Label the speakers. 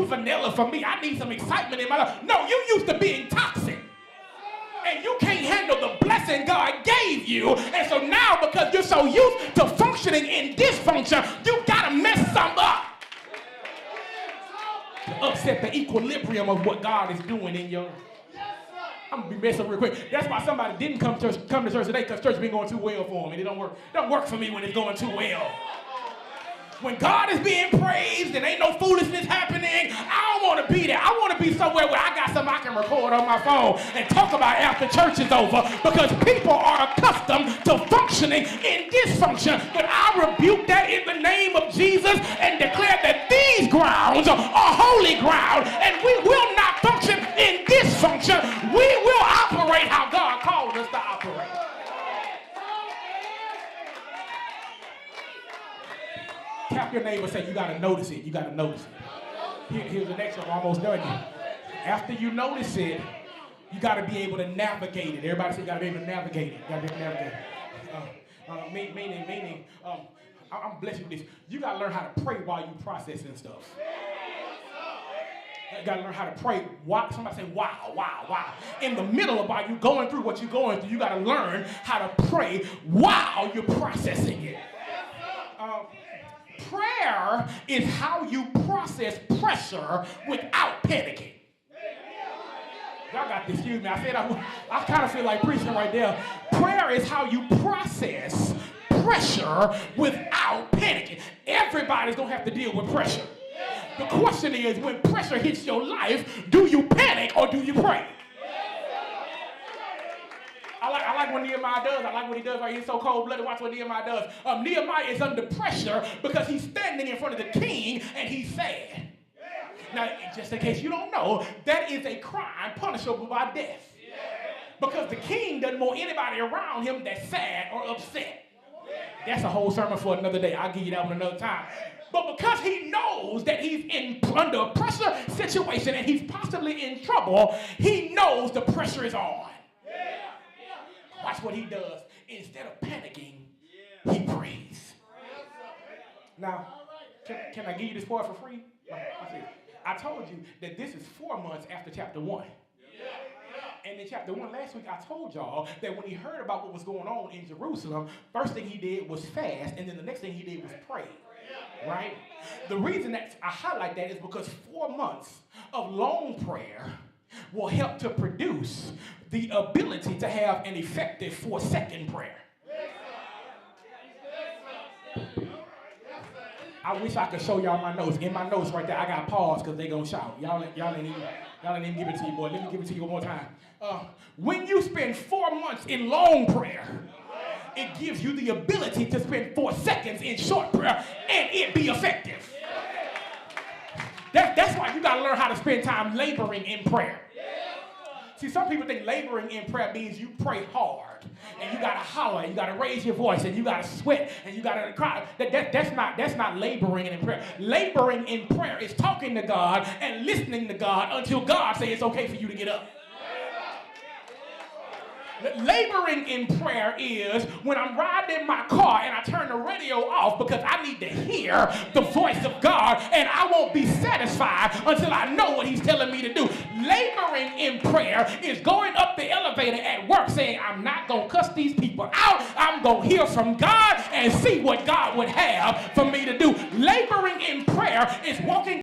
Speaker 1: too vanilla for me. I need some excitement in my life. No, you used to being toxic. And you can't handle the blessing God gave you. And so now, because you're so used to functioning in dysfunction, you got to mess something up to upset the equilibrium of what God is doing in your life. I'm going to be messing up real quick. That's why somebody didn't come to church today, because church been going too well for them. And it don't work. It don't work for me when it's going too well. When God is being praised and ain't no foolishness happening, I don't want to be there. I want to be somewhere where I got something I can record on my phone and talk about after church is over, because people are accustomed to functioning in dysfunction. But I rebuke that in the name of Jesus and declare that these grounds are holy ground, and we will not function in dysfunction. We will operate how God called us to operate. Tap your neighbor and say, you got to notice it. You got to notice it. Here's the next one. I'm almost done here. After you notice it, you got to be able to navigate it. Everybody say you got to be able to navigate it. You got to be able to navigate it. Meaning, I'm blessed with this. You got to learn how to pray while you processing stuff. You got to learn how to pray. Somebody say, wow. In the middle of while you going through what you're going through, you got to learn how to pray while you're processing it. Prayer is how you process pressure without panicking. Y'all got this, excuse me. I said I kind of feel like preaching right there. Prayer is how you process pressure without panicking. Everybody's going to have to deal with pressure. The question is, when pressure hits your life, do you panic or do you pray? I like what Nehemiah does. I like what he does right here. He's so cold-blooded. Watch what Nehemiah does. Nehemiah is under pressure because he's standing in front of the king and he's sad. Now, just in case you don't know, that is a crime punishable by death. Because the king doesn't want anybody around him that's sad or upset. That's a whole sermon for another day. I'll give you that one another time. But because he knows that he's under a pressure situation and he's possibly in trouble, he knows the pressure is on. Watch what he does. Instead of panicking, he prays. Now, can I give you this part for free? I told you that this is 4 months after chapter 1. And in chapter 1 last week, I told y'all that when he heard about what was going on in Jerusalem, first thing he did was fast, and then the next thing he did was pray. Right? The reason that I highlight that is because 4 months of long prayer will help to produce the ability to have an effective 4-second prayer. I wish I could show y'all my notes. In my notes right there, I got pause because they gonna shout. Y'all ain't even give it to you, boy. Let me give it to you one more time. When you spend 4 months in long prayer, it gives you the ability to spend 4 seconds in short prayer and it be effective. That's why you gotta learn how to spend time laboring in prayer. See, some people think laboring in prayer means you pray hard and you gotta holler and you gotta raise your voice and you gotta sweat and you gotta cry. That's not laboring in prayer. Laboring in prayer is talking to God and listening to God until God says it's okay for you to get up. Laboring in prayer is when I'm riding in my car and I turn the radio off because I need to hear the voice of God, and I won't be satisfied until I know what he's telling me to do. Laboring in prayer is going up the elevator at work saying, I'm not going to cuss these people out. I'm going to hear from God and see what God would have for me to do. Laboring in prayer is walking